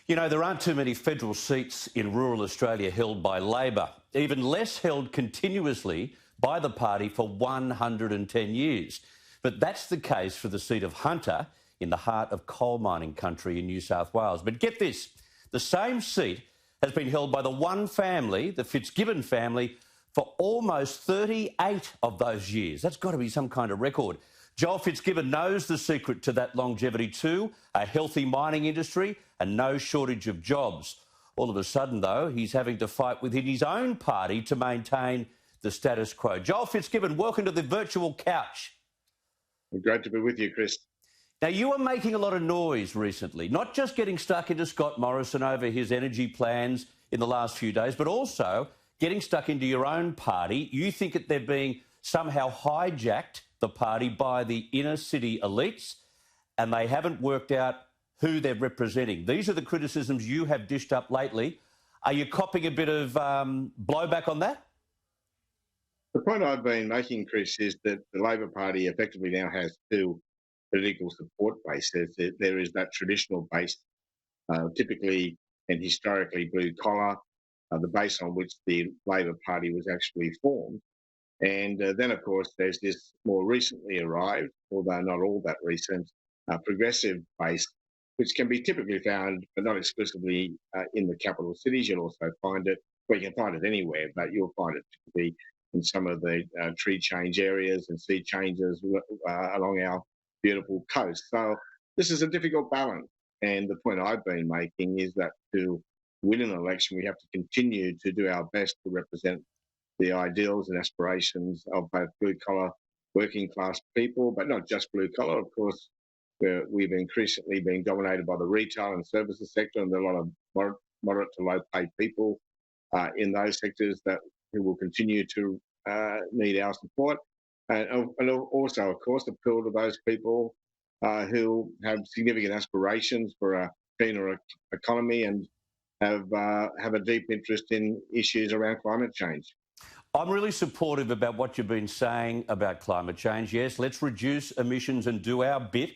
You know, there aren't too many federal seats in rural Australia held by Labor, even less held continuously by the party for 110 years. But that's the case for the seat of Hunter in the heart of coal mining country in New South Wales. But get this, the same seat has been held by the one family, the Fitzgibbon family, for almost 38 of those years. That's got to be some kind of record. Joel Fitzgibbon knows the secret to that longevity too, a healthy mining industry and no shortage of jobs. All of a sudden, though, he's having to fight within his own party to maintain the status quo. Joel Fitzgibbon, welcome to the virtual couch. Great to be with you, Chris. Now, you were making a lot of noise recently, not just getting stuck into Scott Morrison over his energy plans in the last few days, but also getting stuck into your own party. You think that they're being somehow hijacked, the party, by the inner city elites, and they haven't worked out who they're representing. These are the criticisms you have dished up lately. Are you copping a bit of blowback on that? The point I've been making, Chris, is that the Labor Party effectively now has two political support bases. There is that traditional base, typically and historically blue collar, the base on which the Labor Party was actually formed. And then, of course, there's this more recently arrived, although not all that recent, progressive base, which can be typically found, but not exclusively in the capital cities. You'll also find it, well, you can find it anywhere, but you'll find it typically in some of the tree change areas and sea changes along our beautiful coast. So this is a difficult balance. And the point I've been making is that to win an election, we have to continue to do our best to represent the ideals and aspirations of both blue-collar, working-class people, but not just blue-collar. Of course, we've increasingly been dominated by the retail and services sector, and there are a lot of moderate to low-paid people in those sectors who will continue to need our support. And also, of course, appeal to those people who have significant aspirations for a cleaner economy and have a deep interest in issues around climate change. I'm really supportive about what you've been saying about climate change. Yes, let's reduce emissions and do our bit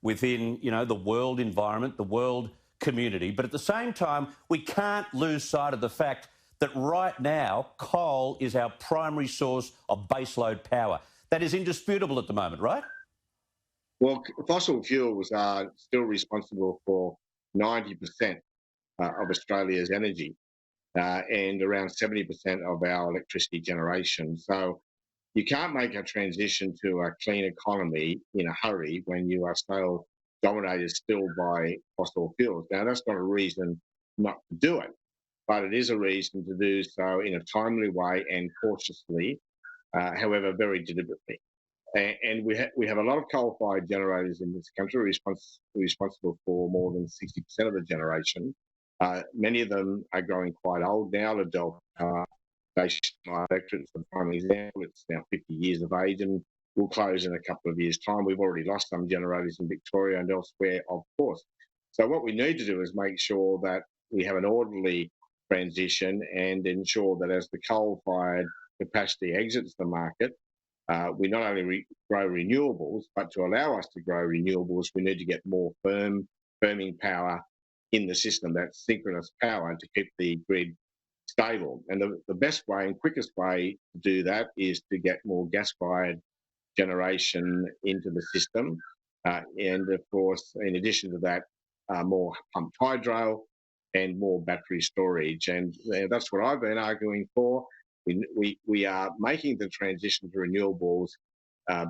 within, the world environment, the world community. But at the same time, we can't lose sight of the fact that right now, coal is our primary source of baseload power. That is indisputable at the moment, right? Well, fossil fuels are still responsible for 90% of Australia's energy and around 70% of our electricity generation. So you can't make a transition to a clean economy in a hurry when you are so dominated still by fossil fuels. Now, that's not a reason not to do it, but it is a reason to do so in a timely way and cautiously, however, very deliberately. And we have a lot of coal-fired generators in this country responsible for more than 60% of the generation. Many of them are growing quite old now. The Delta station electorate is a prime example. It's now 50 years of age and will close in a couple of years' time. We've already lost some generators in Victoria and elsewhere, of course. So what we need to do is make sure that we have an orderly transition and ensure that as the coal-fired capacity exits the market, we not only grow renewables, but to allow us to grow renewables, we need to get more firming power in the system, that's synchronous power, to keep the grid stable. And the best way and quickest way to do that is to get more gas-fired generation into the system. And of course, in addition to that, more pumped hydro and more battery storage. And that's what I've been arguing for. We are making the transition to renewables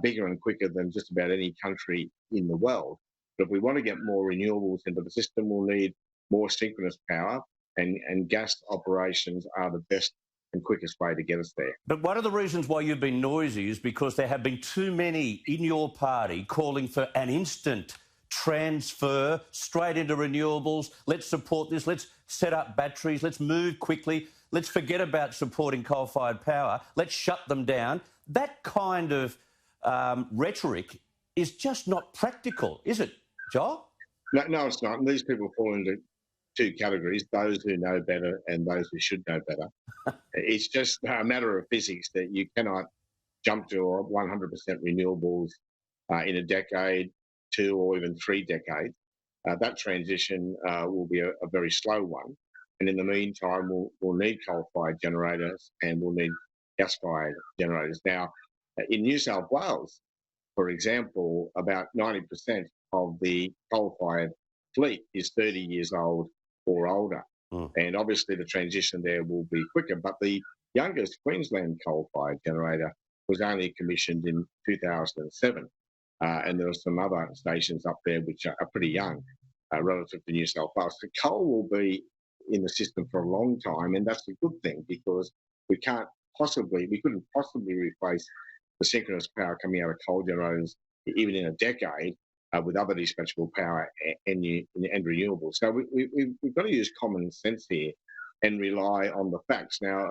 bigger and quicker than just about any country in the world. But if we want to get more renewables into the system, we'll need more synchronous power, and gas operations are the best and quickest way to get us there. But one of the reasons why you've been noisy is because there have been too many in your party calling for an instant transfer straight into renewables. Let's support this. Let's set up batteries. Let's move quickly. Let's forget about supporting coal-fired power. Let's shut them down. That kind of rhetoric is just not practical, is it, Joel? No, it's not. And these people fall into two categories, those who know better and those who should know better. It's just a matter of physics that you cannot jump to 100% renewables in a decade, 2 or even 3 decades. That transition will be a very slow one. And in the meantime, we'll need coal-fired generators and we'll need gas-fired generators. Now, in New South Wales, for example, about 90% of the coal-fired fleet is 30 years old or older. And obviously the transition there will be quicker. But the youngest Queensland coal-fired generator was only commissioned in 2007. And there are some other stations up there which are pretty young relative to New South Wales. So coal will be in the system for a long time, and that's a good thing because we couldn't possibly replace the synchronous power coming out of coal generators even in a decade with other dispatchable power and renewables. So we've got to use common sense here and rely on the facts. Now,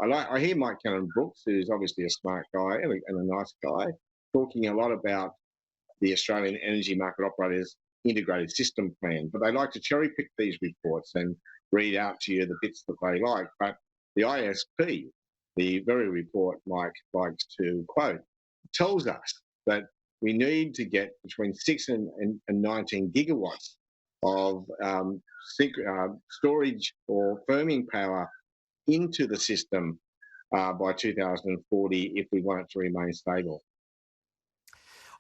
I hear Mike Cannon-Brookes, who's obviously a smart guy and a nice guy, talking a lot about the Australian Energy Market Operators Integrated System Plan, but they like to cherry pick these reports and read out to you the bits that they like. But the ISP, the very report Mike likes to quote, tells us that we need to get between 6 and 19 gigawatts of storage or firming power into the system by 2040 if we want it to remain stable.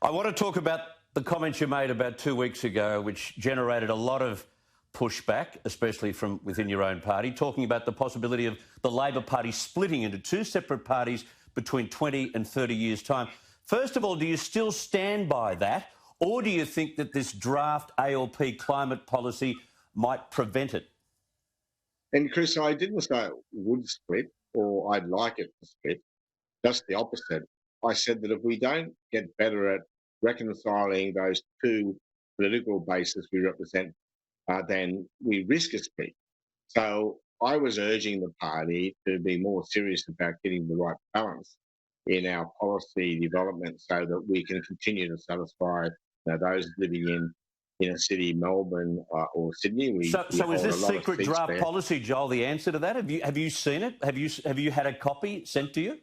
I want to talk about the comments you made about 2 weeks ago, which generated a lot of pushback, especially from within your own party, talking about the possibility of the Labor Party splitting into two separate parties between 20 and 30 years' time. First of all, do you still stand by that, or do you think that this draft ALP climate policy might prevent it? And Chris, I didn't say it would split or I'd like it to split. Just the opposite. I said that if we don't get better at reconciling those two political bases we represent, then we risk a split. So I was urging the party to be more serious about getting the right balance in our policy development so that we can continue to satisfy those living in a city, Melbourne or Sydney. So is this secret draft policy, Joel, the answer to that? Have you seen it? Have you had a copy sent to you?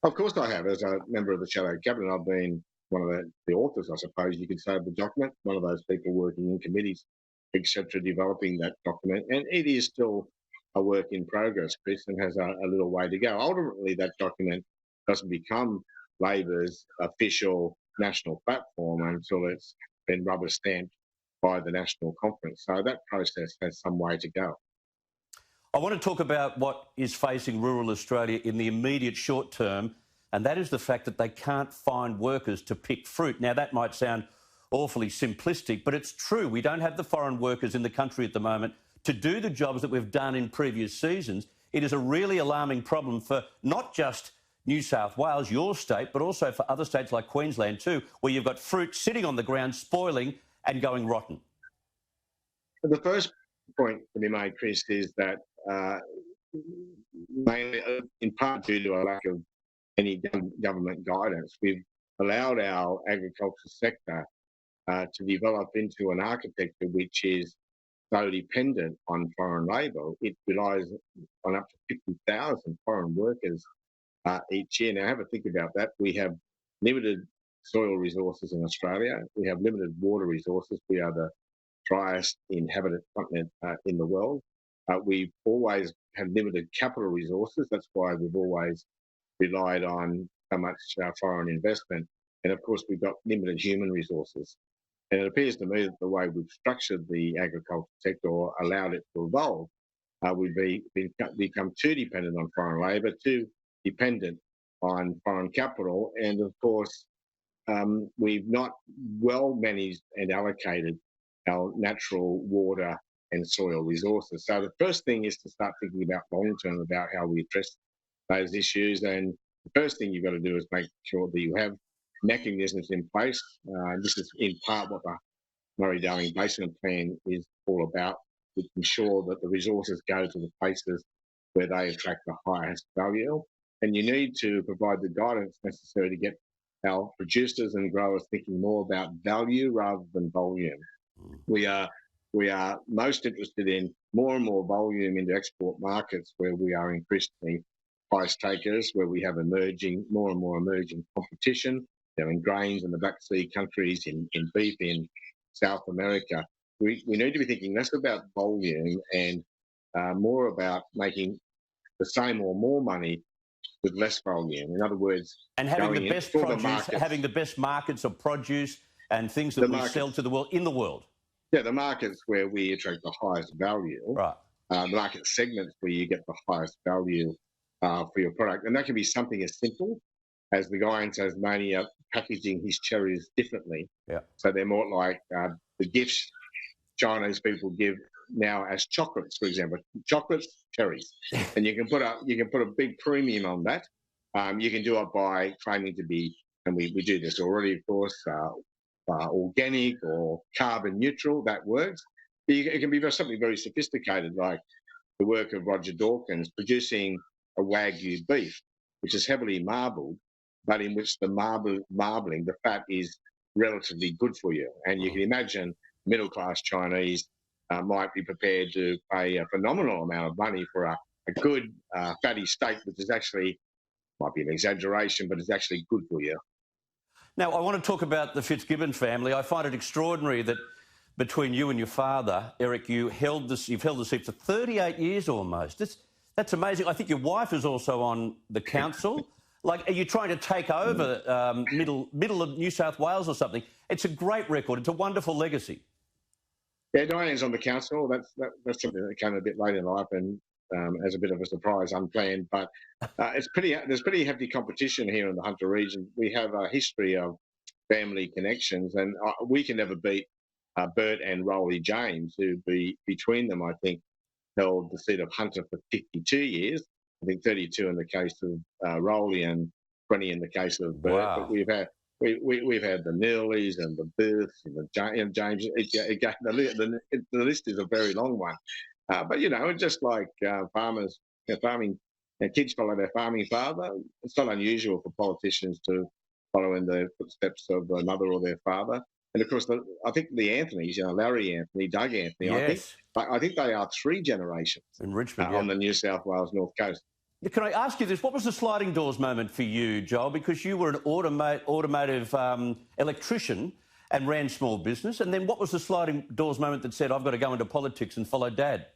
Of course I have. As a member of the Shadow Cabinet, I've been one of the authors, I suppose you could say, of the document, one of those people working in committees, etc., developing that document. And it is still a work in progress, Chris, and has a little way to go. Ultimately, that document doesn't become Labor's official national platform until it's been rubber stamped by the National Conference. So that process has some way to go. I want to talk about what is facing rural Australia in the immediate short term, and that is the fact that they can't find workers to pick fruit. Now, that might sound awfully simplistic, but it's true. We don't have the foreign workers in the country at the moment to do the jobs that we've done in previous seasons. It is a really alarming problem for not just New South Wales, your state, but also for other states like Queensland too, where you've got fruit sitting on the ground, spoiling and going rotten. The first point to be made, Chris, is that mainly in part due to a lack of any government guidance, we've allowed our agriculture sector to develop into an architecture which is so dependent on foreign labour. It relies on up to 50,000 foreign workers each year. Now, have a think about that. We have limited soil resources in Australia. We have limited water resources. We are the driest inhabited continent in the world. We've always had limited capital resources. That's why we've always relied on so much foreign investment. And of course, we've got limited human resources. And it appears to me that the way we've structured the agriculture sector or allowed it to evolve, we've become too dependent on foreign labour, too dependent on foreign capital. And of course, we've not well managed and allocated our natural water and soil resources. So the first thing is to start thinking about long-term about how we address those issues. And the first thing you've got to do is make sure that you have mechanisms in place. This is in part what the Murray-Darling Basin Plan is all about, to ensure that the resources go to the places where they attract the highest value. And you need to provide the guidance necessary to get our producers and growers thinking more about value rather than volume. We are most interested in more and more volume into export markets where we are increasingly price takers, where we have more and more emerging competition, in grains in the Black Sea countries, in beef in South America, we need to be thinking less about volume and more about making the same or more money with less volume. In other words, And having the going in best for the produce, markets, having the best markets of produce and things that the we sell markets, to the world, in the world. yeah, the markets where we attract the highest value, Right. the market segments where you get the highest value for your product. And that can be something as simple as the guy in Tasmania packaging his cherries differently. Yeah. So they're more like the gifts Chinese people give now as chocolates, for example, chocolates, cherries, and you can put a big premium on that. You can do it by claiming to be, and we do this already, of course, organic or carbon neutral. That works. It can be something very sophisticated, like the work of Roger Dawkins producing a Wagyu beef, which is heavily marbled, but in which the marbling, the fat is relatively good for you. And you can imagine middle-class Chinese might be prepared to pay a phenomenal amount of money for a good fatty steak, which is actually, might be an exaggeration, but it's actually good for you. Now, I want to talk about the Fitzgibbon family. I find it extraordinary that between you and your father, Eric, you've held the seat for 38 years almost. That's amazing. I think your wife is also on the council. Like, are you trying to take over middle of New South Wales or something? It's a great record. It's a wonderful legacy. Yeah, Diane's on the council. That's something that came a bit late in life and as a bit of a surprise, unplanned. But there's pretty hefty competition here in the Hunter region. We have a history of family connections, and we can never beat Bert and Rolly James, who between them, I think, held the seat of Hunter for 52 years. I think 32 in the case of Rolly and 20 in the case of Bert. Wow. But we've had the Neelys and the Booths and the James. The list is a very long one. But just like farmers, farming kids follow their farming father. It's not unusual for politicians to follow in the footsteps of their mother or their father. And of course, I think the Anthonys, Larry Anthony, Doug Anthony, Yes. I think they are 3 generations In Richmond, on the New South Wales North Coast. Can I ask you this? What was the sliding doors moment for you, Joel? Because you were an automotive electrician and ran small business. And then what was the sliding doors moment that said, I've got to go into politics and follow Dad?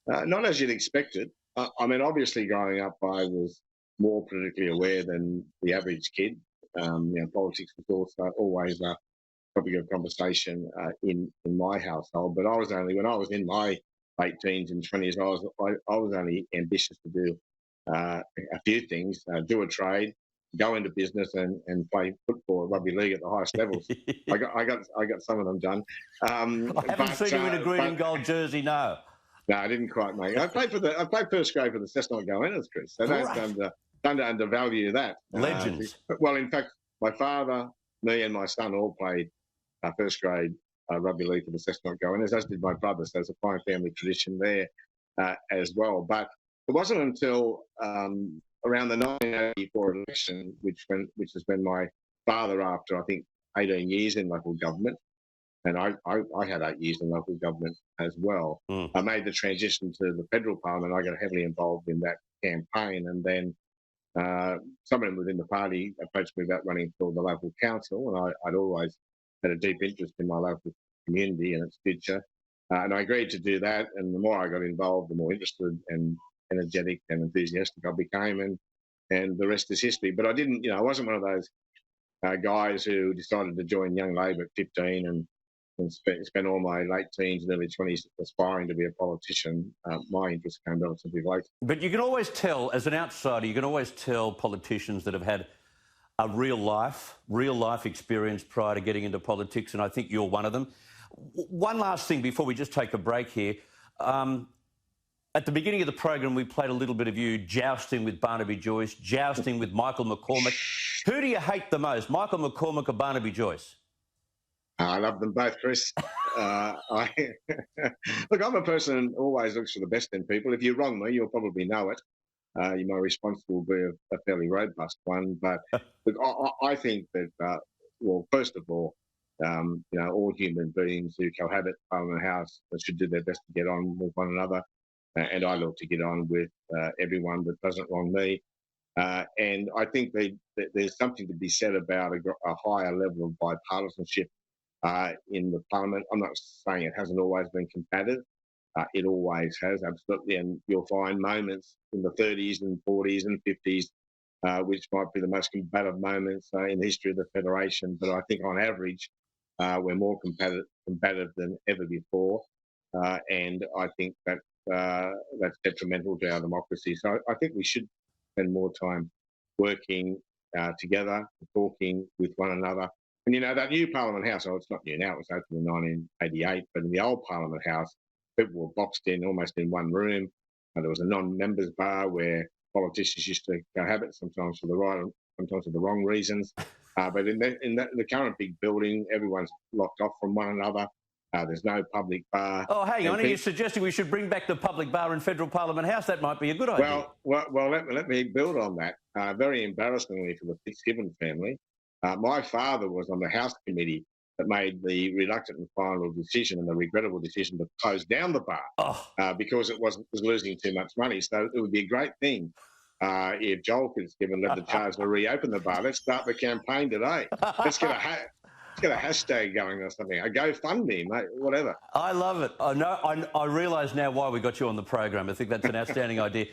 Not as you'd expected. I mean, obviously, growing up, I was more politically aware than the average kid. Politics was also always a topic of conversation in my household. But when I was in my late teens and 20s, I was only ambitious to do a few things: do a trade, go into business, and play football, rugby league at the highest levels. I got some of them done. I haven't seen you in a green and gold jersey, no. No, I didn't quite make it. I played first grade for the Cessnock Goannas, Chris. So don't undervalue that. Legends. Well, in fact, my father, me, and my son all played first grade rugby league for the Cessnock Goannas, as did my brother. So there's a fine family tradition there as well. But it wasn't until around the 1984 election, which is when my father, after I think 18 years in local government, and I had 8 years in local government as well. I made the transition to the federal parliament. I got heavily involved in that campaign, and then someone within the party approached me about running for the local council, and I'd always had a deep interest in my local community and its future, and I agreed to do that. And the more I got involved, the more interested and energetic and enthusiastic I became, and the rest is history. But I didn't, I wasn't one of those guys who decided to join Young Labor at 15 and spent all my late teens and early 20s aspiring to be a politician. My interest came relatively late. But you can always tell, as an outsider, you can always tell politicians that have had a real life experience prior to getting into politics, and I think you're one of them. One last thing before we just take a break here. At the beginning of the program, we played a little bit of you jousting with Barnaby Joyce, jousting with Michael McCormack. Who do you hate the most, Michael McCormack or Barnaby Joyce? I love them both, Chris. Look, I'm a person who always looks for the best in people. If you wrong me, you'll probably know it. My response will be a fairly robust one. But look, I think that, well, first of all, all human beings who cohabit Parliament House should do their best to get on with one another. And I look to get on with everyone that doesn't wrong me. And I think there's something to be said about a higher level of bipartisanship in the parliament. I'm not saying it hasn't always been combative. It always has, absolutely. And you'll find moments in the 30s and 40s and 50s, which might be the most combative moments in the history of the Federation. But I think on average, we're more combative than ever before. And I think that that's detrimental to our democracy. So I think we should spend more time working together, talking with one another. And, that new Parliament House, it's not new now, it was opened in 1988, but in the old Parliament House, people were boxed in almost in one room. There was a non-members bar where politicians used to cohabit, sometimes for the right and sometimes for the wrong reasons. But in the current big building, everyone's locked off from one another. There's no public bar. Oh, hang on. Are you suggesting we should bring back the public bar in Federal Parliament House? That might be a good idea. Well, let me build on that. Very embarrassingly for the Fitzgibbon family, my father was on the House committee that made the reluctant and final decision and the regrettable decision to close down the bar because it was losing too much money. So it would be a great thing if Joel Fitzgibbon led the charge to reopen the bar. Let's start the campaign today. Let's get a hashtag going or something. A GoFundMe, mate, whatever. I love it. I realise now why we got you on the program. I think that's an outstanding idea.